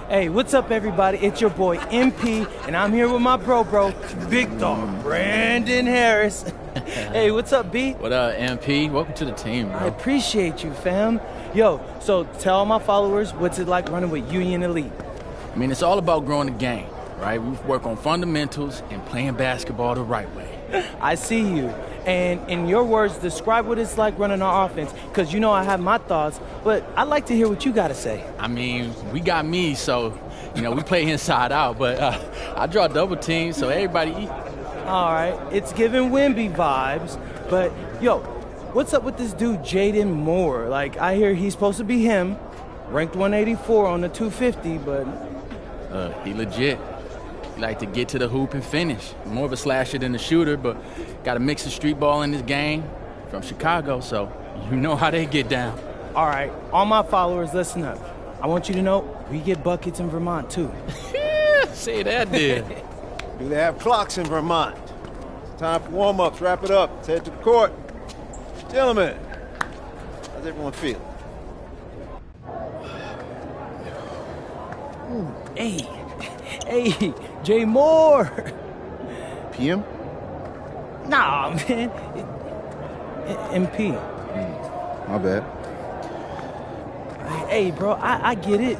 Hey, what's up, everybody? It's your boy MP, and I'm here with my bro, Big Dog Brandon Harris. Hey, what's up, B? What up, MP? Welcome to the team, bro. I appreciate you, fam. Yo, so tell all my followers, what's it like running with Union Elite? I mean, it's all about growing the game, right? We work on fundamentals and playing basketball the right way. I see you. And in your words, describe what it's like running our offense, because you know I have my thoughts, but I'd like to hear what you got to say. I mean, we got me, so, we play inside out, but I draw double teams, so everybody eat. All right, it's giving Wemby vibes, but, yo, what's up with this dude, Jaden Moore? Like, I hear he's supposed to be him, ranked 184 on the 250, but... He legit. He like to get to the hoop and finish. More of a slasher than a shooter, but got a mix of street ball in this game from Chicago, so you know how they get down. All right, all my followers, listen up. I want you to know we get buckets in Vermont, too. Say that, dude. Do they have clocks in Vermont? Time for warm-ups. Wrap it up. Let's head to the court. Gentlemen, how's everyone feel? Hey, Jay Moore. PM? Nah, man. MP. My bad. Hey, bro, I get it,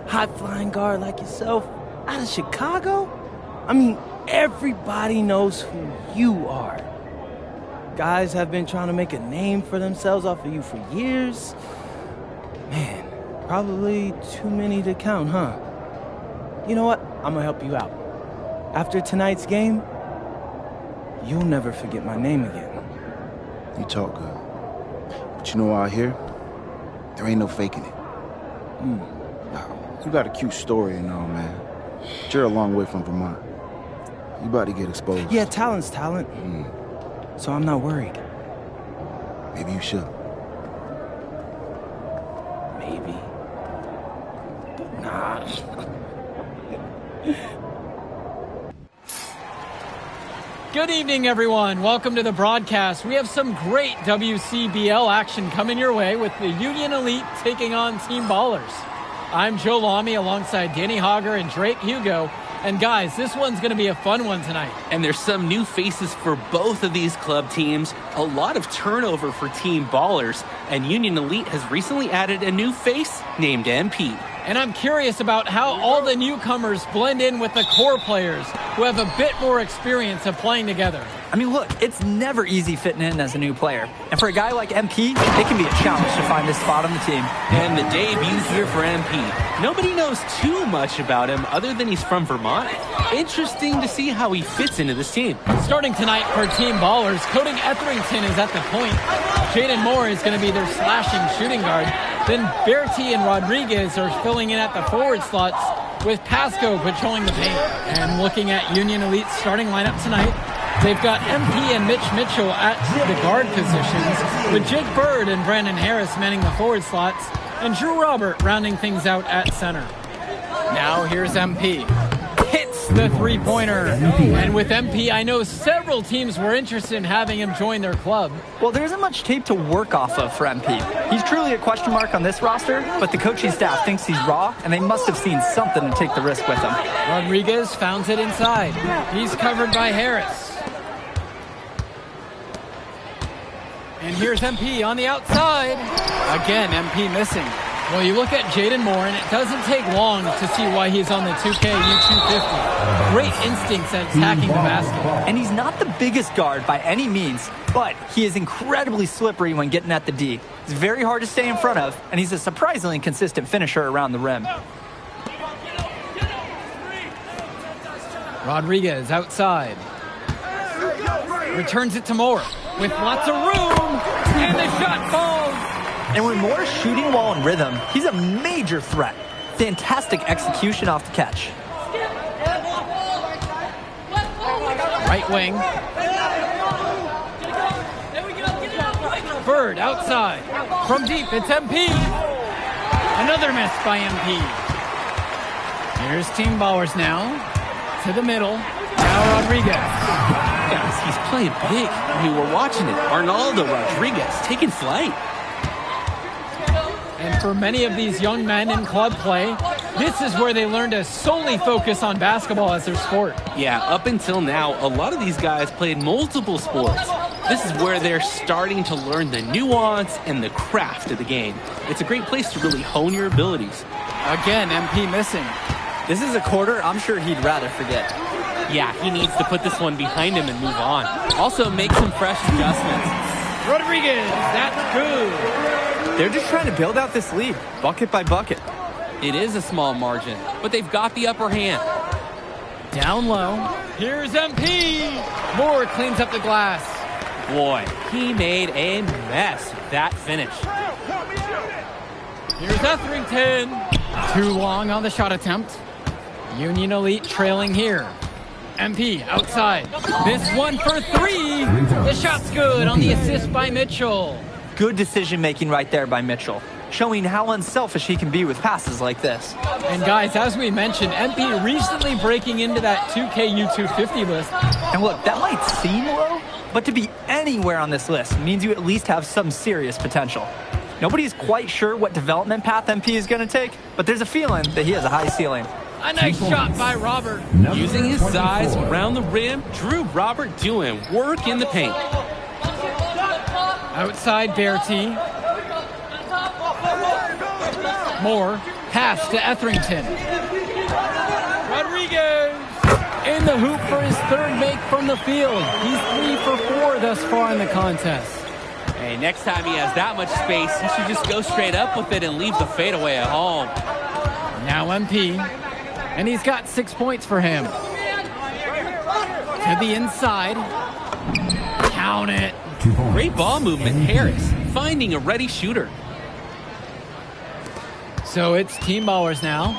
high-flying guard like yourself out of Chicago. I mean, everybody knows who you are. Guys have been trying to make a name for themselves off of you for years. Man, probably too many to count, huh? You know what? I'm gonna help you out. After tonight's game, you'll never forget my name again. You talk good. But you know out here, there ain't no faking it. You got a cute story and all, man. But you're a long way from Vermont. You about to get exposed. Yeah, talent's talent. So I'm not worried. Maybe you should. Maybe. Nah. Good evening, everyone. Welcome to the broadcast. We have some great WCBL action coming your way with the Union Elite taking on Team Ballers. I'm Joe Lamy alongside Danny Hogger and Drake Hugo. And guys, this one's going to be a fun one tonight. And there's some new faces for both of these club teams. A lot of turnover for Team Ballers. And Union Elite has recently added a new face named MP. And I'm curious about how all the newcomers blend in with the core players who have a bit more experience of playing together. I mean, look, it's never easy fitting in as a new player. And for a guy like MP, it can be a challenge to find his spot on the team. And the debut here for MP. Nobody knows too much about him other than he's from Vermont. Interesting to see how he fits into this team. Starting tonight for Team Ballers, Cody Etherington is at the point. Jaden Moore is going to be their slashing shooting guard. Then Bertie and Rodriguez are filling in at the forward slots with Pasco patrolling the paint. And looking at Union Elite's starting lineup tonight, they've got MP and Mitch Mitchell at the guard positions, with Jake Bird and Brandon Harris manning the forward slots, and Drew Robert rounding things out at center. Now here's MP. Hits the three-pointer. And with MP, I know several teams were interested in having him join their club. Well, there isn't much tape to work off of for MP. He's truly a question mark on this roster, but the coaching staff thinks he's raw, and they must have seen something to take the risk with him. Rodriguez founds it inside. He's covered by Harris. And here's MP on the outside. Again, MP missing. Well, you look at Jaden Moore, and it doesn't take long to see why he's on the 2K U250. Great instincts at attacking the basket. And he's not the biggest guard by any means, but he is incredibly slippery when getting at the D. It's very hard to stay in front of, and he's a surprisingly consistent finisher around the rim. Rodriguez outside. Returns it to Moore with lots of room, and the shot falls. And when Moore is shooting while in rhythm, he's a major threat. Fantastic execution off the catch. Right wing. Bird outside. From deep, it's MP. Another miss by MP. Here's Team Ballers now. To the middle. Now Rodriguez. Guys, he's playing big. I mean, we're watching it. Arnaldo Rodriguez taking flight. And for many of these young men in club play, This is where they learn to solely focus on basketball as their sport. Yeah, up until now, a lot of these guys played multiple sports. This is where they're starting to learn the nuance and the craft of the game. It's a great place to really hone your abilities. Again, MP missing. This is a quarter I'm sure he'd rather forget. Yeah, he needs to put this one behind him and move on. Also, make some fresh adjustments. Rodriguez, that's good. They're just trying to build out this lead, bucket by bucket. It is a small margin, but they've got the upper hand. Down low. Here's MP. Moore cleans up the glass. Boy, he made a mess with that finish. Here's Etherington. Too long on the shot attempt. Union Elite trailing here. MP outside. This one for three. The shot's good on the assist by Mitchell. Good decision making right there by Mitchell, showing how unselfish he can be with passes like this. And guys, as we mentioned, MP recently breaking into that 2K U250 list. And look, that might seem low, but to be anywhere on this list means you at least have some serious potential. Nobody's quite sure what development path MP is going to take, but there's a feeling that he has a high ceiling. A nice shot by Robert. Using his size around the rim, Drew Robert doing work in the paint. Outside Bertie. Moore, pass to Etherington. Rodriguez in the hoop for his third make from the field. He's 3 for 4 thus far in the contest. Hey, next time he has that much space, he should just go straight up with it and leave the fadeaway at home. Now MP, and he's got 6 points for him. To the inside. Count it. Great ball movement, Harris, finding a ready shooter. So it's team ballers now.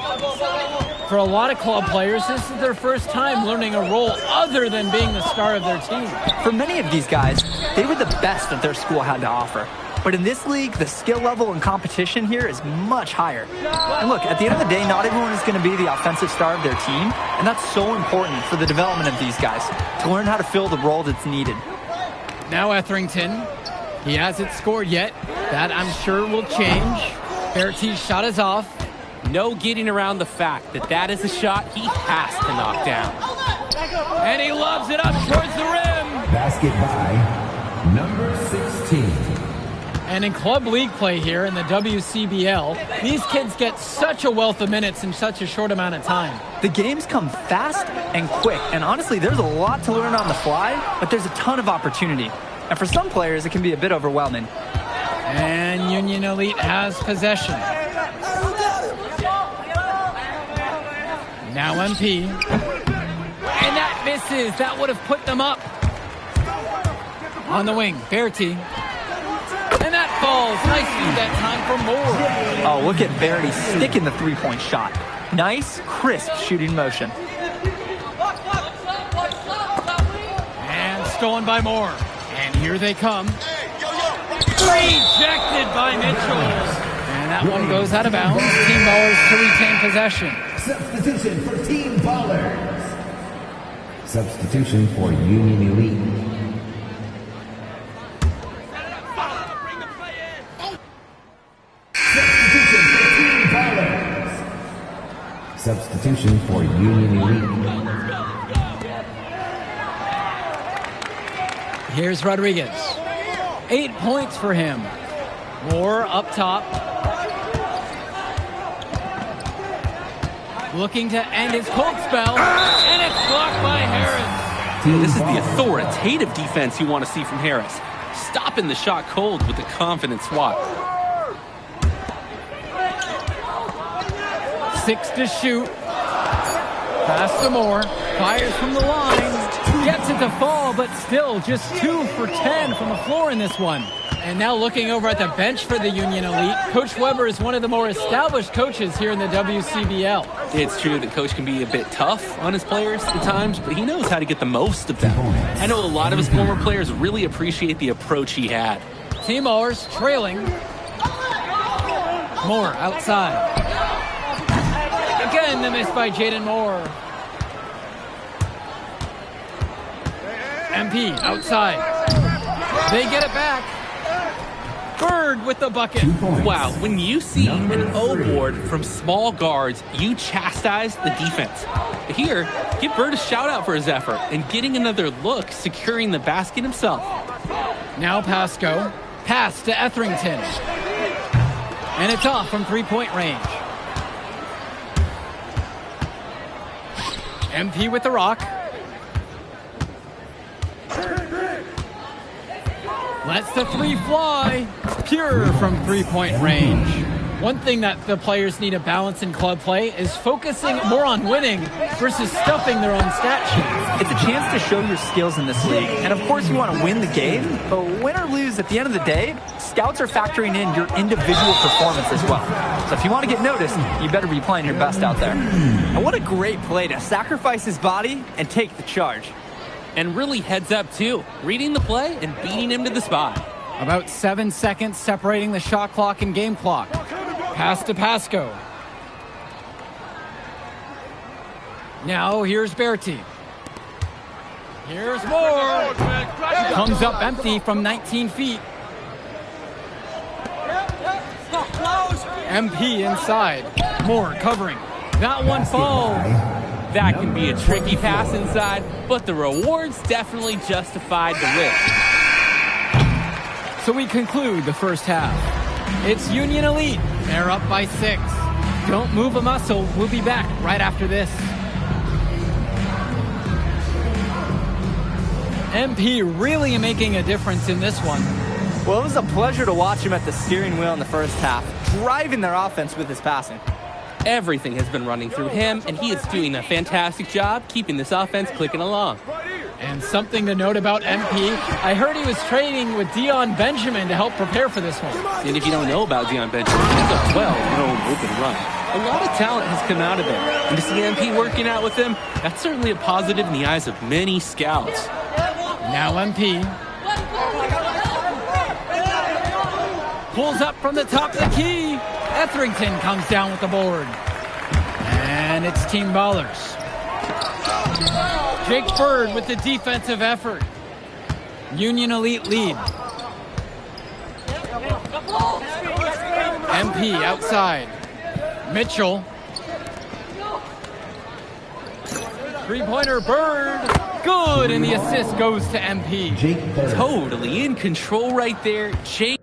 For a lot of club players, this is their first time learning a role other than being the star of their team. For many of these guys, they were the best that their school had to offer. But in this league, the skill level and competition here is much higher. And look, at the end of the day, not everyone is going to be the offensive star of their team, and that's so important for the development of these guys, to learn how to fill the role that's needed. Now Etherington, he hasn't scored yet. That I'm sure will change. Bertie's shot is off. No getting around the fact that that is a shot he has to knock down. And he lobs it up towards the rim. Basket by number 16. And in club league play here in the WCBL, these kids get such a wealth of minutes in such a short amount of time. The games come fast and quick, and honestly, there's a lot to learn on the fly, but there's a ton of opportunity. And for some players, it can be a bit overwhelming. And Union Elite has possession. Now MP. And that misses. That would have put them up. On the wing, Bertie. And that falls. Nice use that time for Moore. Oh, look at Verity sticking the three-point shot. Nice, crisp shooting motion. And stolen by Moore. And here they come. Rejected by Mitchell. And that one goes out of bounds. Team Ballers to retain possession. Substitution for Team Ballers. Substitution for Union Elite. Substitution for Union Elite. Here's Rodriguez. 8 points for him. Moore up top. Looking to end his cold spell. And it's blocked by Harris. This is the authoritative defense you want to see from Harris. Stopping the shot cold with a confident swat. 6 to shoot. Pass to Moore. Fires from the line. Gets it to fall, but still just 2 for 10 from the floor in this one. And now looking over at the bench for the Union Elite, Coach Weber is one of the more established coaches here in the WCBL. It's true that Coach can be a bit tough on his players at times, but he knows how to get the most of them. I know a lot of his former players really appreciate the approach he had. Team Ballers trailing. Moore outside. Again, the miss by Jaden Moore. MP outside. They get it back. Bird Bird with the bucket. 2 points. Wow, when you see Number an O 3. board from small guards, you chastise the defense. Here, give Bird a shout out for his effort and getting another look, securing the basket himself. Now Pasco. Pass to Etherington. And it's off from three-point range. MP with the rock. Lets the three fly. Pure from three-point range. One thing that the players need to balance in club play is focusing more on winning versus stuffing their own stat sheet. It's a chance to show your skills in this league. And of course you want to win the game, but win or lose, at the end of the day, scouts are factoring in your individual performance as well. So if you want to get noticed, you better be playing your best out there. And what a great play to sacrifice his body and take the charge. And really heads up too, reading the play and beating him to the spot. About 7 seconds separating the shot clock and game clock. Pass to Pasco. Now here's Berti. Here's Moore. Comes up empty from 19 feet. MP inside. Moore covering. That one falls. That can be a tricky pass inside, but the rewards definitely justified the risk. So we conclude the first half. It's Union Elite. They're up by 6. Don't move a muscle. We'll be back right after this. MP really making a difference in this one. Well, it was a pleasure to watch him at the steering wheel in the first half, driving their offense with his passing. Everything has been running through him, and he is doing a fantastic job keeping this offense clicking along. And something to note about MP, I heard he was training with Dion Benjamin to help prepare for this one. And if you don't know about Dion Benjamin, he's a well-known open run. A lot of talent has come out of there, and to see MP working out with him, that's certainly a positive in the eyes of many scouts. Now MP pulls up from the top of the key. Etherington comes down with the board. And it's Team Ballers. Jake Bird with the defensive effort. Union Elite lead. MP outside. Mitchell. Three-pointer Bird. Good, and the assist goes to MP. Jake Bird. Totally in control right there. Jake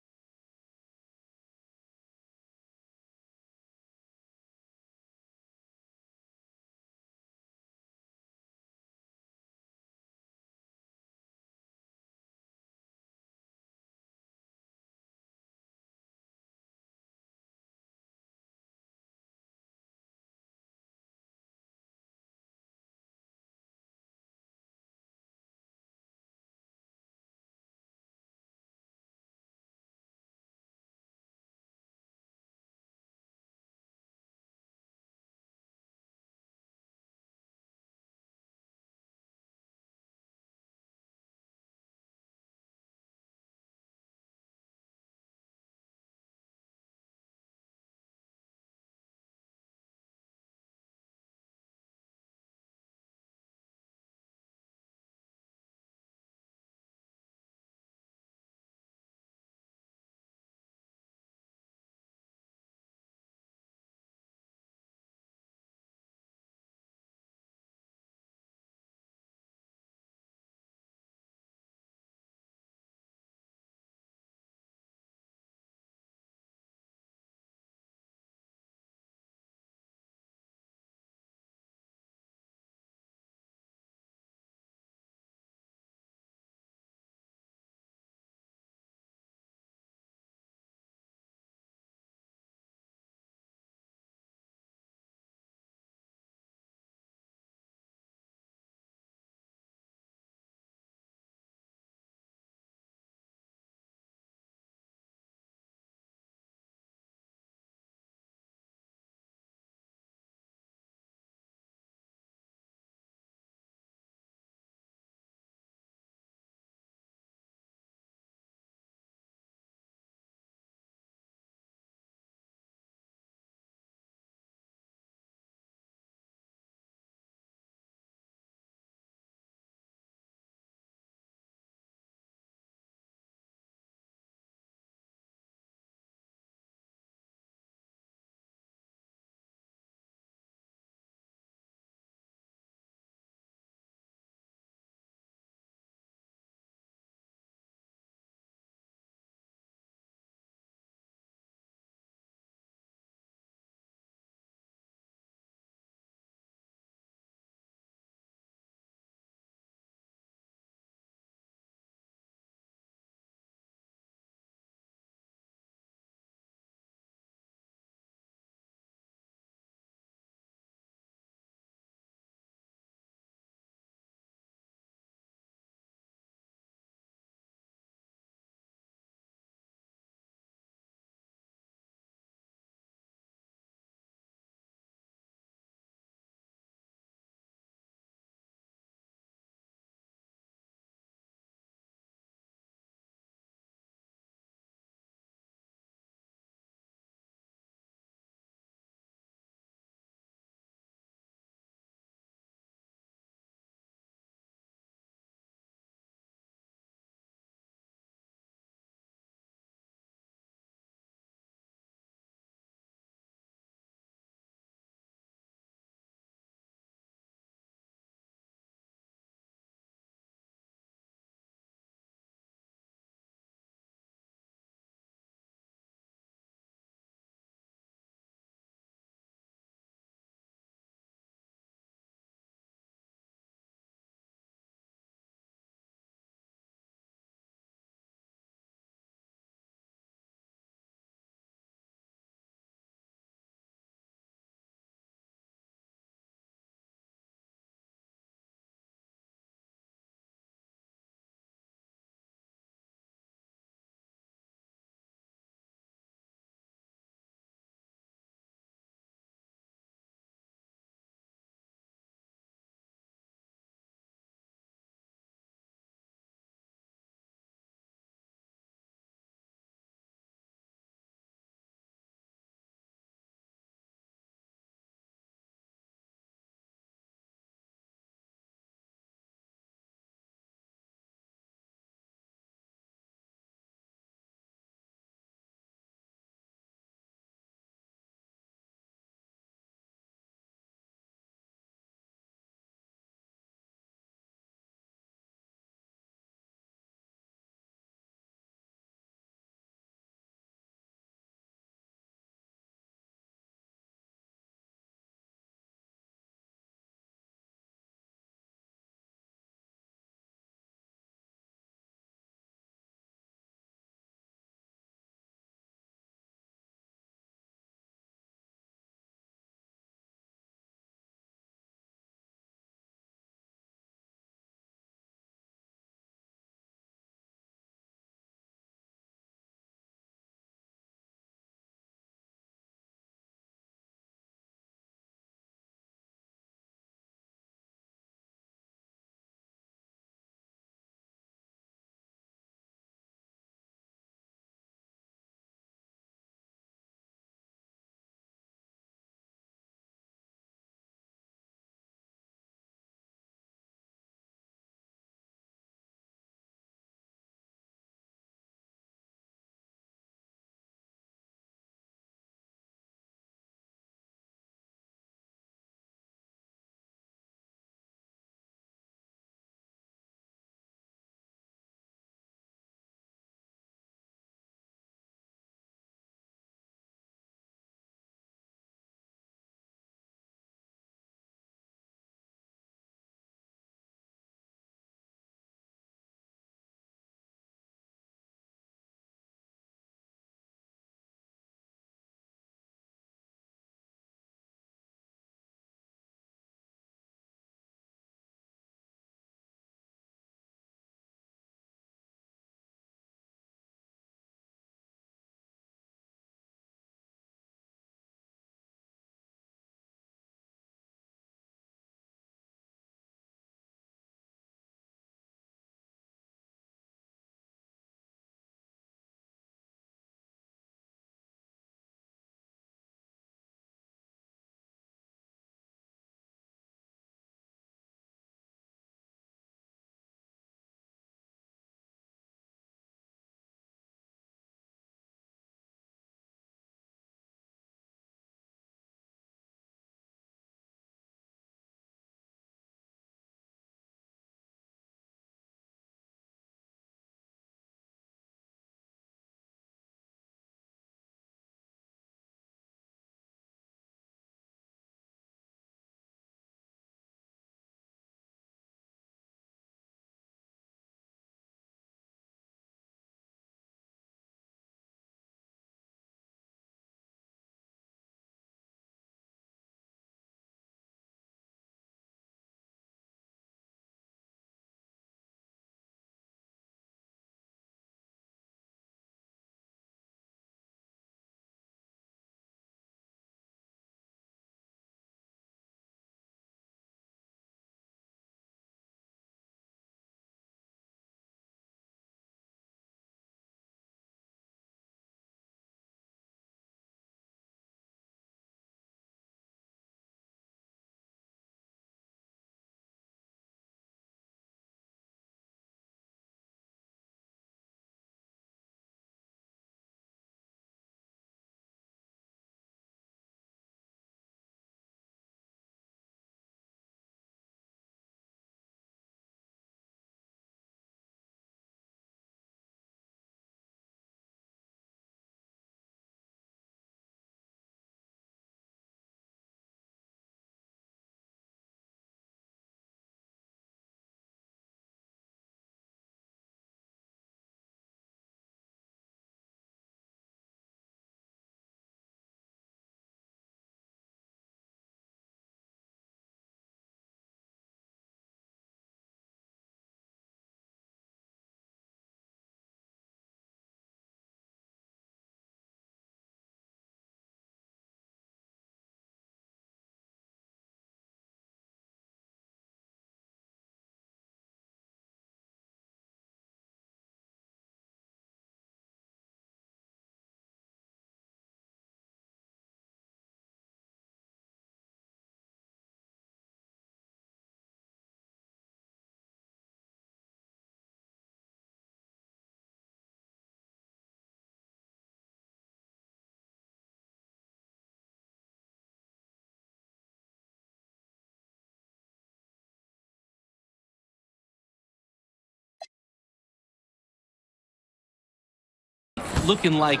looking like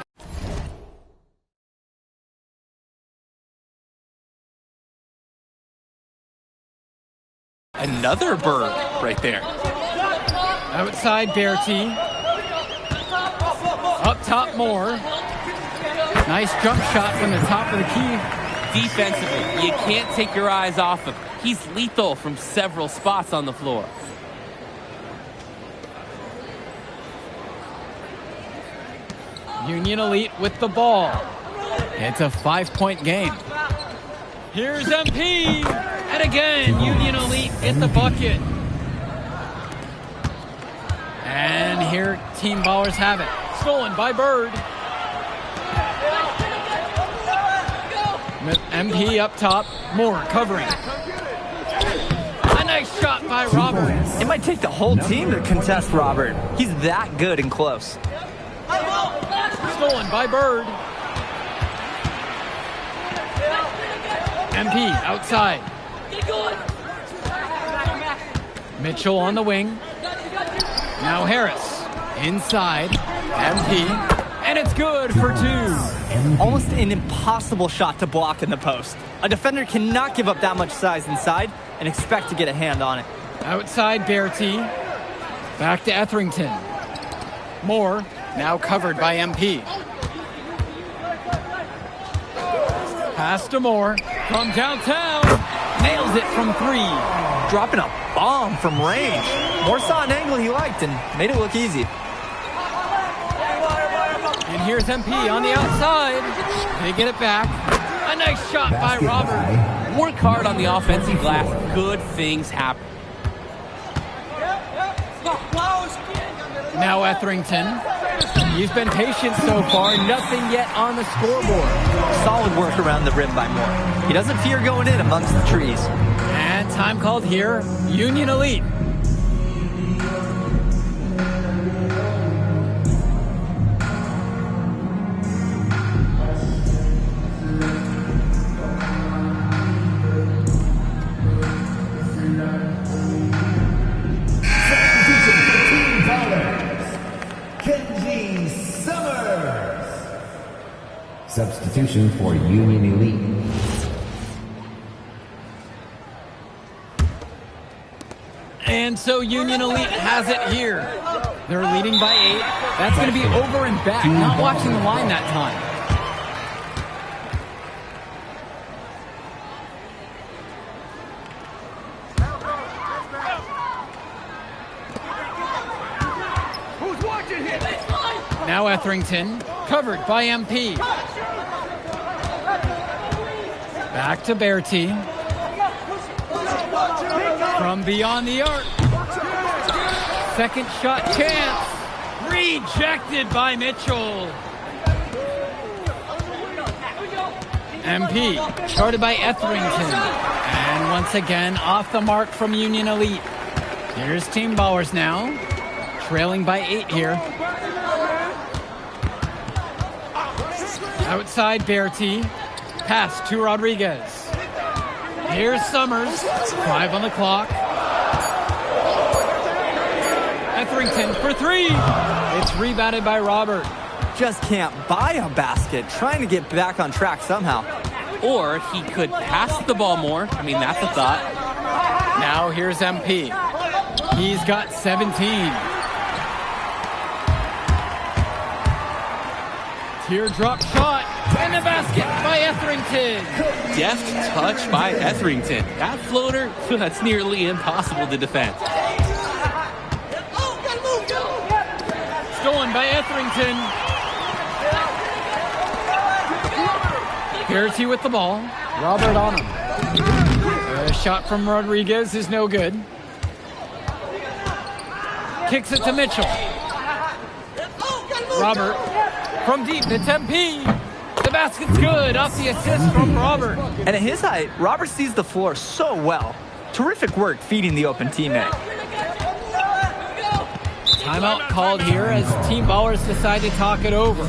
another bird right there. Outside, Berti. Up top, Moore. Nice jump shot from the top of the key. Defensively, you can't take your eyes off him. He's lethal from several spots on the floor. Union Elite with the ball. It's a 5-point game. Here's MP. And again, Union Elite get the bucket. And here, Team Ballers have it. Stolen by Bird. MP up top. Moore covering. A nice shot by Robert. It might take the whole team to contest Robert. He's that good and close. Stolen by Bird. MP outside. Mitchell on the wing. Now Harris inside. MP. And it's good for two. Almost an impossible shot to block in the post. A defender cannot give up that much size inside and expect to get a hand on it. Outside Berti. Back to Etherington. Moore now covered by MP. Pass to Moore from downtown. Nails it from three. Dropping a bomb from range. Moore saw an angle he liked and made it look easy. And here's MP on the outside. They get it back. A nice shot by Robert. Work hard on the offensive glass. Good things happen. Now Etherington. He's been patient so far. Nothing yet on the scoreboard. Solid work around the rim by Moore. He doesn't fear going in amongst the trees. And time called here. Union Elite. Substitution for Union Elite. And so Union Elite has it here. They're leading by 8. That's going to be over and back. Not watching the line that time. Who's watching here? Now Etherington, covered by MP. Back to Berti. From beyond the arc. Second shot chance. Rejected by Mitchell. MP, started by Etherington. And once again, off the mark from Union Elite. Here's Team Ballers now. Trailing by 8 here. Outside Berti. Pass to Rodriguez. Here's Summers. 5 on the clock. Etherington for 3. It's rebounded by Robert. Just can't buy a basket. Trying to get back on track somehow. Or he could pass the ball more. I mean, that's a thought. Now here's MP. He's got 17. Teardrop shot. And the basket by Etherington. Deft touch by Etherington. That floater, that's nearly impossible to defend. Stolen by Etherington. Berti with the ball. Robert on him. A shot from Rodriguez is no good. Kicks it to Mitchell. Robert from deep. It's MP. The basket's good off the assist from Robert. And at his height, Robert sees the floor so well. Terrific work feeding the open teammate. Timeout called here as Team Ballers decide to talk it over.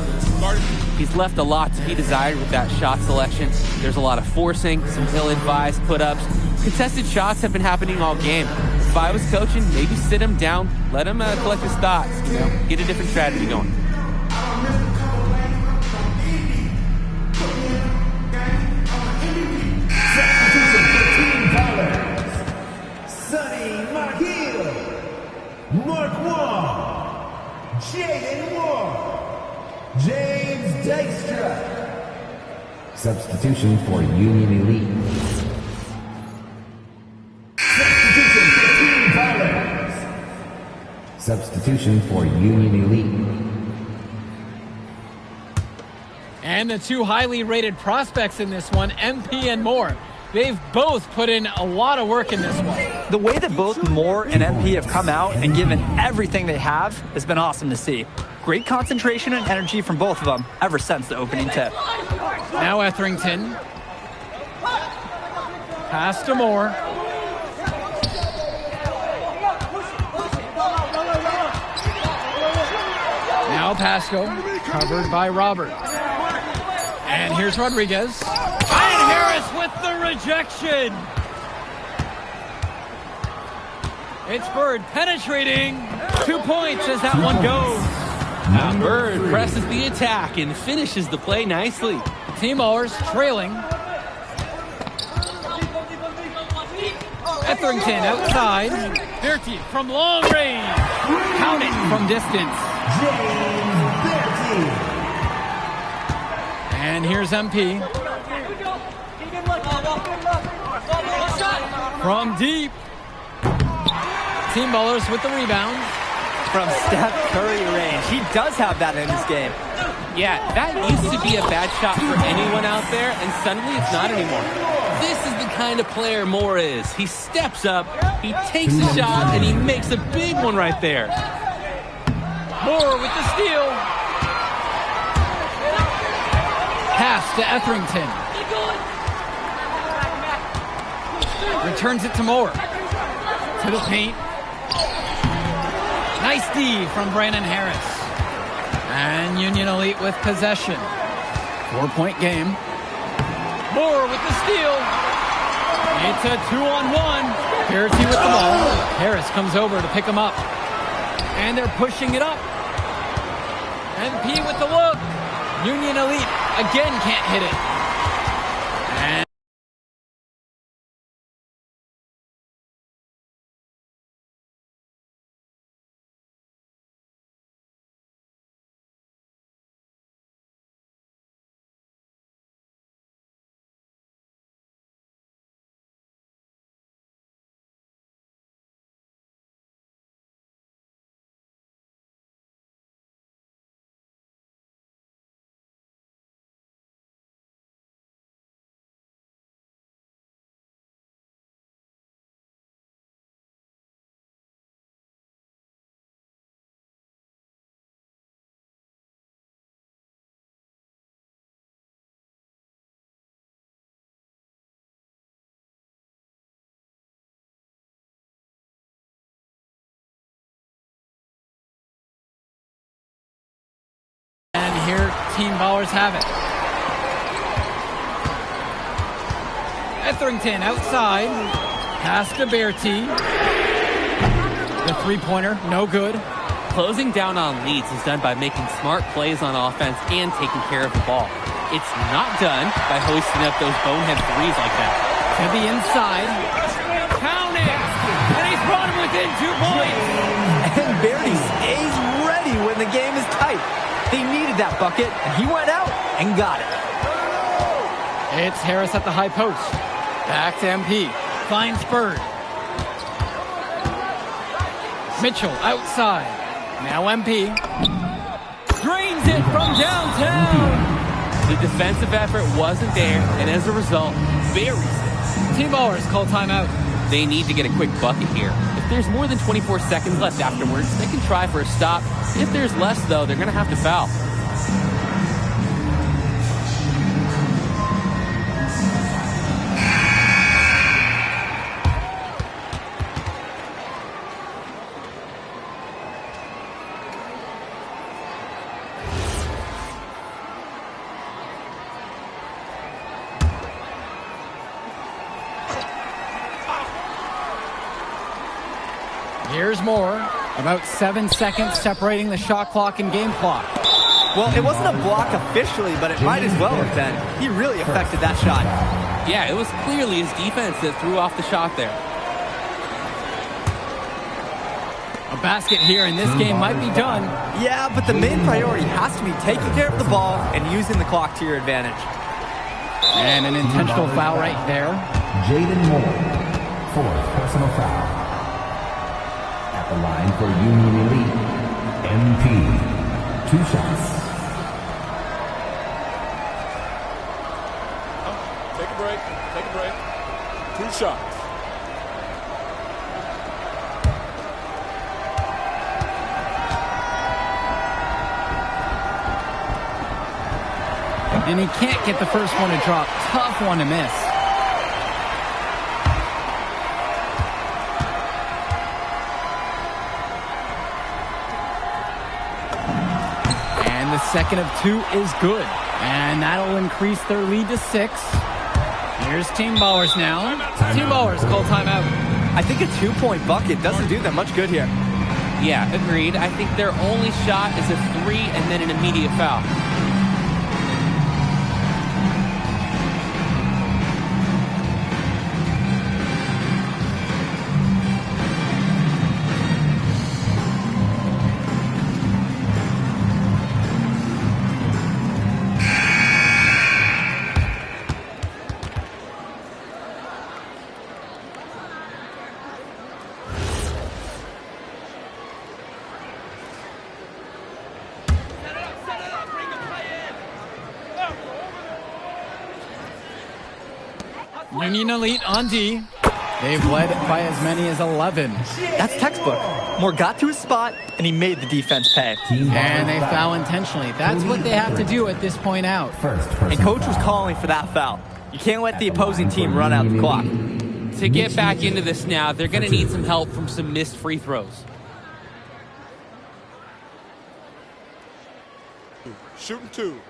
He's left a lot to be desired with that shot selection. There's a lot of forcing, some ill-advised put-ups. Contested shots have been happening all game. If I was coaching, maybe sit him down, let him collect his thoughts, get a different strategy going. Mark Wong, Jaden Moore, James Dykstra. Substitution for Union Elite. Substitution for Team Ballers. Substitution for Union Elite. And the two highly rated prospects in this one, MP and Moore. They've both put in a lot of work in this one. The way that both Moore and MP have come out and given everything they have has been awesome to see. Great concentration and energy from both of them ever since the opening tip. Now Etherington. Pass to Moore. Now Pasco, covered by Robert. And here's Rodriguez. And Harris with the rejection. It's Bird penetrating. 2 points as that one goes. Now Bird presses the attack and finishes the play nicely. Team Ballers trailing. Etherington outside. Bertie from long range. Count it from distance. James Bertie. And here's MP. From deep. Team Ballers with the rebound. From Steph Curry range. He does have that in his game. Yeah, that used to be a bad shot for anyone out there, and suddenly it's not anymore. This is the kind of player Moore is. He steps up, he takes a shot, and he makes a big one right there. Moore with the steal. Pass to Etherington. Returns it to Moore. To the paint. Nice D from Brandon Harris. And Union Elite with possession. 4-point game. Moore with the steal. It's a 2-on-1. Bertie with the ball. Harris comes over to pick him up. And they're pushing it up. MP with the look. Union Elite again can't hit it. And here, Team Ballers have it. Etherington outside. Pass to Bertie. The three-pointer, no good. Closing down on leads is done by making smart plays on offense and taking care of the ball. It's not done by hoisting up those bonehead threes like that. To the inside. Count it! And he's brought him within 2 points. And Bertie stays ready when the game is tight. They needed that bucket, and he went out and got it. It's Harris at the high post. Back to MP. Finds Bird. Mitchell outside. Now MP. Drains it from downtown. The defensive effort wasn't there, and as a result, buries it. Team Ballers call timeout. They need to get a quick bucket here. If there's more than 24 seconds left afterwards, they can try for a stop. If there's less, though, they're going to have to foul. Here's Moore. About 7 seconds separating the shot clock and game clock. Well, it wasn't a block officially, but it might as well have been. He really affected that shot. Yeah, it was clearly his defense that threw off the shot there. A basket here, and this game might be done. Yeah, but the main priority has to be taking care of the ball and using the clock to your advantage. And an intentional foul right there. Jaden Moore, fourth personal foul. At the line for Union Elite, MP, 2 shots. Take a break. Take a break. 2 shots. And he can't get the first one to drop. Tough one to miss. And the second of 2 is good. And that'll increase their lead to 6. Here's Team Ballers now. Team Ballers call timeout. I think a 2-point bucket doesn't do that much good here. Yeah, agreed. I think their only shot is a 3 and then an immediate foul. Union Elite on D. They've led by as many as 11. That's textbook. Moore got to his spot, and he made the defense pay. And they foul intentionally. That's what they have to do at this point out. And coach was calling for that foul. You can't let the opposing team run out the clock. To get back into this now, they're going to need some help from some missed free throws. Shooting 2.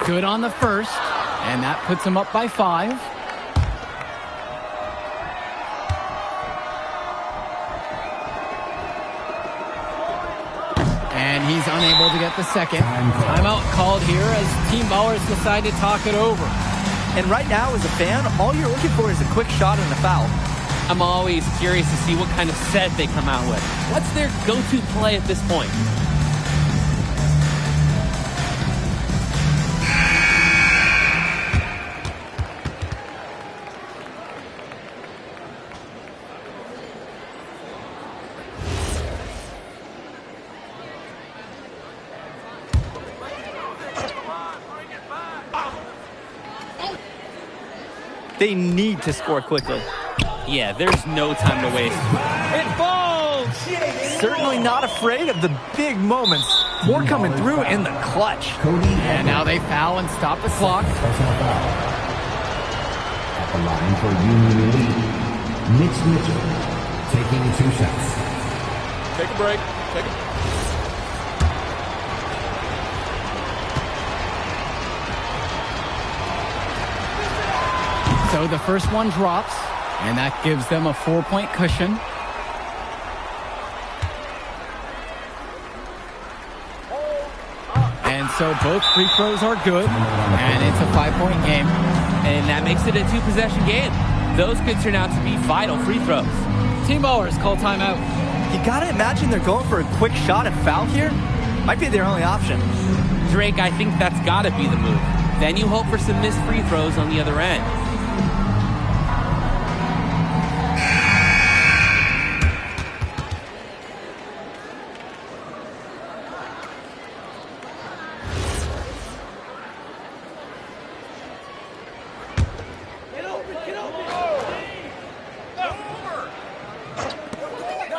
Good on the first, and that puts him up by 5. And he's unable to get the second. Timeout called here as Team Ballers decide to talk it over. And right now, as a fan, all you're looking for is a quick shot and a foul. I'm always curious to see what kind of set they come out with. What's their go-to play at this point? They need to score quickly. Yeah, there's no time to waste. It falls! Certainly not afraid of the big moments. More coming through in the clutch. And now they foul and stop the clock. Personal foul. At the line for Union Elite, Mitch Mitchell, taking 2 shots. Take a break. Take a So the first one drops, and that gives them a 4-point cushion. And so both free throws are good, and it's a 5-point game. And that makes it a 2-possession game. Those could turn out to be vital free throws. Team Ballers call timeout. You gotta imagine they're going for a quick shot and foul here. Might be their only option. Drake, I think that's gotta be the move. Then you hope for some missed free throws on the other end.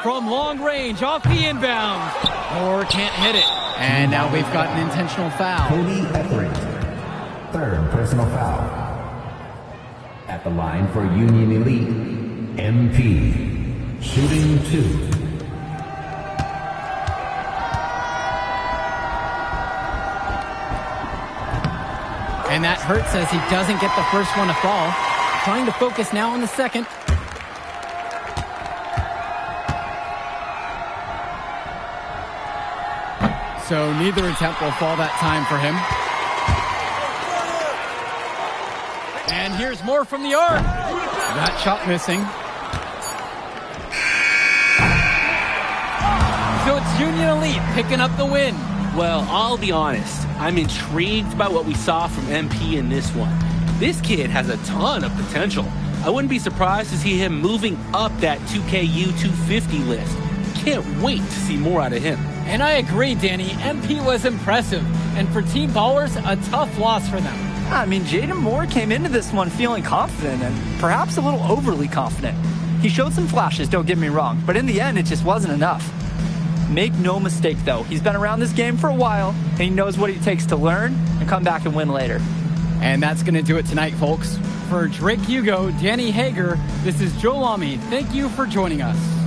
From long range, off the inbound. Moore can't hit it. And now we've got an intentional foul. Cody Etheridge, 3rd personal foul. At the line for Union Elite, MP, shooting 2. And that hurts as he doesn't get the first one to fall. Trying to focus now on the second. So neither attempt will fall that time for him. And here's more from the arc. That shot missing. So it's Union Elite picking up the win. Well, I'll be honest. I'm intrigued by what we saw from MP in this one. This kid has a ton of potential. I wouldn't be surprised to see him moving up that 2KU 250 list. Can't wait to see more out of him. And I agree, Danny. MP was impressive. And for Team Ballers, a tough loss for them. I mean, Jaden Moore came into this one feeling confident and perhaps a little overly confident. He showed some flashes, don't get me wrong, but in the end, it just wasn't enough. Make no mistake, though, he's been around this game for a while, and he knows what it takes to learn and come back and win later. And that's going to do it tonight, folks. For Drake Hugo, Danny Hager, this is Joe Lamy. Thank you for joining us.